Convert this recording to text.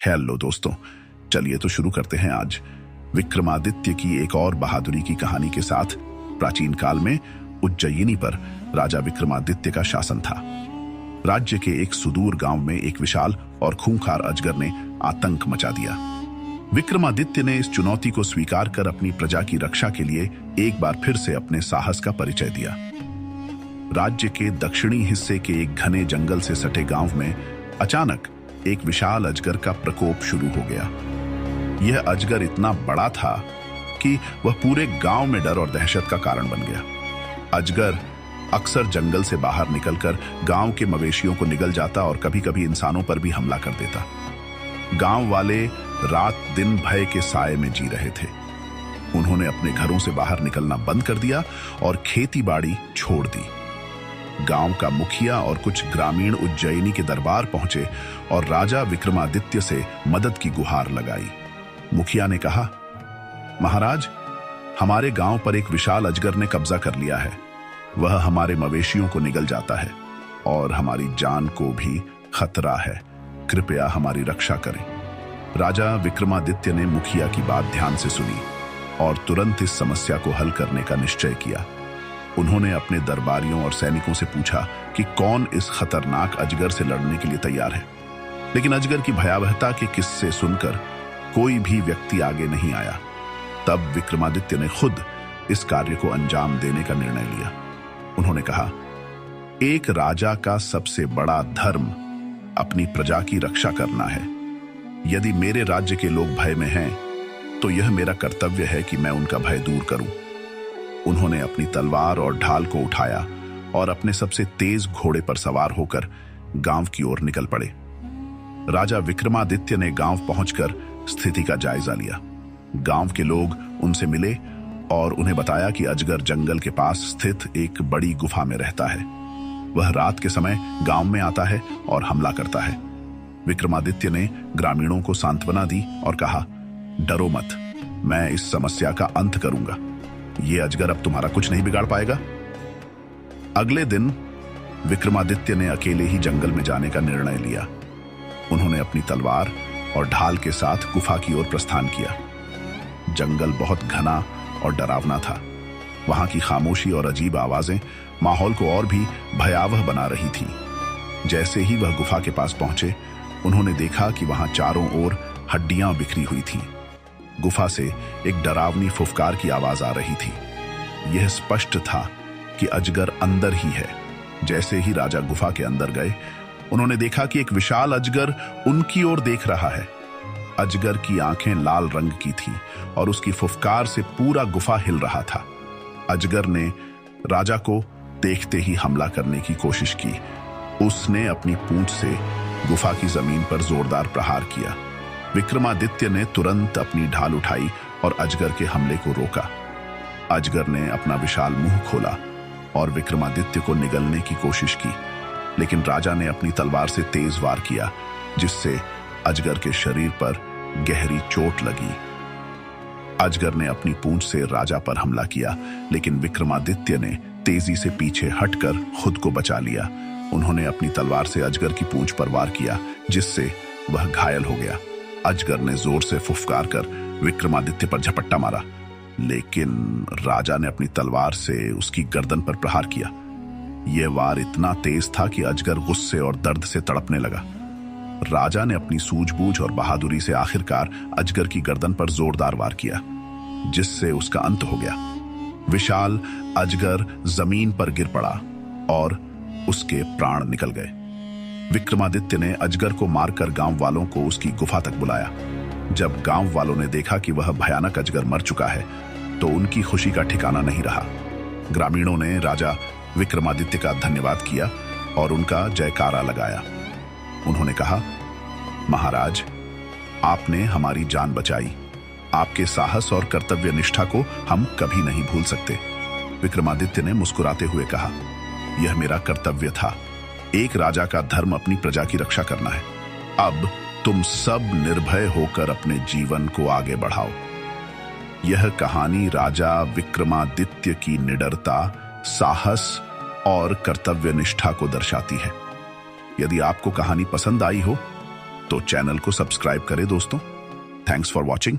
Hello दोस्तों, चलिए तो शुरू करते हैं आज विक्रमादित्य की एक और बहादुरी की कहानी के साथ। प्राचीन काल में उज्जयिनी पर राजा विक्रमादित्य का शासन था। राज्य के एक सुदूर गांव में एक विशाल और खूंखार अजगर ने आतंक मचा दिया। विक्रमादित्य ने इस चुनौती को स्वीकार कर अपनी प्रजा की रक्षा के लिए एक बार फिर से अपने साहस का परिचय दिया। राज्य के दक्षिणी हिस्से के एक घने जंगल से सटे गांव में अचानक एक विशाल अजगर का प्रकोप शुरू हो गया। यह अजगर इतना बड़ा था कि वह पूरे गांव में डर और दहशत का कारण बन गया। अजगर अक्सर जंगल से बाहर निकलकर गांव के मवेशियों को निगल जाता और कभी-कभी इंसानों पर भी हमला कर देता। गांव वाले रात दिन भय के साए में जी रहे थे। उन्होंने अपने घरों से बाहर निकलना बंद कर दिया और खेती बाड़ी छोड़ दी। गांव का मुखिया और कुछ ग्रामीण उज्जयिनी के दरबार पहुंचे और राजा विक्रमादित्य से मदद की गुहार लगाई। मुखिया ने कहा, महाराज, हमारे गांव पर एक विशाल अजगर ने कब्जा कर लिया है। वह हमारे मवेशियों को निगल जाता है और हमारी जान को भी खतरा है। कृपया हमारी रक्षा करें। राजा विक्रमादित्य ने मुखिया की बात ध्यान से सुनी और तुरंत इस समस्या को हल करने का निश्चय किया। उन्होंने अपने दरबारियों और सैनिकों से पूछा कि कौन इस खतरनाक अजगर से लड़ने के लिए तैयार है। लेकिन अजगर की भयावहता के किस्से सुनकर कोई भी व्यक्ति आगे नहीं आया। तब विक्रमादित्य ने खुद इस कार्य को अंजाम देने का निर्णय लिया। उन्होंने कहा, एक राजा का सबसे बड़ा धर्म अपनी प्रजा की रक्षा करना है। यदि मेरे राज्य के लोग भय में हैं, तो यह मेरा कर्तव्य है कि मैं उनका भय दूर करूं। उन्होंने अपनी तलवार और ढाल को उठाया और अपने सबसे तेज घोड़े पर सवार होकर गांव की ओर निकल पड़े। राजा विक्रमादित्य ने गांव पहुंचकर स्थिति का जायजा लिया। गांव के लोग उनसे मिले और उन्हें बताया कि अजगर जंगल के पास स्थित एक बड़ी गुफा में रहता है। वह रात के समय गांव में आता है और हमला करता है। विक्रमादित्य ने ग्रामीणों को सांत्वना दी और कहा, डरो मत, मैं इस समस्या का अंत करूंगा। ये अजगर अब तुम्हारा कुछ नहीं बिगाड़ पाएगा। अगले दिन विक्रमादित्य ने अकेले ही जंगल में जाने का निर्णय लिया। उन्होंने अपनी तलवार और ढाल के साथ गुफा की ओर प्रस्थान किया। जंगल बहुत घना और डरावना था। वहां की खामोशी और अजीब आवाजें माहौल को और भी भयावह बना रही थी। जैसे ही वह गुफा के पास पहुंचे, उन्होंने देखा कि वहां चारों ओर हड्डियां बिखरी हुई थीं। गुफा से एक डरावनी फुफकार की आवाज आ रही थी। यह स्पष्ट था कि अजगर अंदर ही है। जैसे ही राजा गुफा के अंदर गए, उन्होंने देखा कि एक विशाल अजगर उनकी ओर देख रहा है। अजगर की आंखें लाल रंग की थीं और उसकी फुफकार से पूरा गुफा हिल रहा था। अजगर ने राजा को देखते ही हमला करने की कोशिश की। उसने अपनी पूंछ से गुफा की जमीन पर जोरदार प्रहार किया। विक्रमादित्य ने तुरंत अपनी ढाल उठाई और अजगर के हमले को रोका। अजगर ने अपना विशाल मुंह खोला और विक्रमादित्य को निगलने की कोशिश की, लेकिन राजा ने अपनी तलवार से तेज वार किया, जिससे अजगर के शरीर पर गहरी चोट लगी। अजगर ने अपनी पूंछ से राजा पर हमला किया, लेकिन विक्रमादित्य ने तेजी से पीछे हटकर खुद को बचा लिया। उन्होंने अपनी तलवार से अजगर की पूंछ पर वार किया, जिससे वह घायल हो गया। अजगर ने जोर से फुफकार कर विक्रमादित्य पर झपट्टा मारा, लेकिन राजा ने अपनी तलवार से उसकी गर्दन पर प्रहार किया। यह वार इतना तेज था कि अजगर गुस्से और दर्द से तड़पने लगा। राजा ने अपनी सूझबूझ और बहादुरी से आखिरकार अजगर की गर्दन पर जोरदार वार किया, जिससे उसका अंत हो गया। विशाल अजगर जमीन पर गिर पड़ा और उसके प्राण निकल गए। विक्रमादित्य ने अजगर को मारकर गांव वालों को उसकी गुफा तक बुलाया। जब गांव वालों ने देखा कि वह भयानक अजगर मर चुका है, तो उनकी खुशी का ठिकाना नहीं रहा। ग्रामीणों ने राजा विक्रमादित्य का धन्यवाद किया और उनका जयकारा लगाया। उन्होंने कहा, महाराज, आपने हमारी जान बचाई। आपके साहस और कर्तव्य निष्ठा को हम कभी नहीं भूल सकते। विक्रमादित्य ने मुस्कुराते हुए कहा, यह मेरा कर्तव्य था। एक राजा का धर्म अपनी प्रजा की रक्षा करना है। अब तुम सब निर्भय होकर अपने जीवन को आगे बढ़ाओ। यह कहानी राजा विक्रमादित्य की निडरता, साहस और कर्तव्य निष्ठा को दर्शाती है। यदि आपको कहानी पसंद आई हो तो चैनल को सब्सक्राइब करें दोस्तों। Thanks for watching.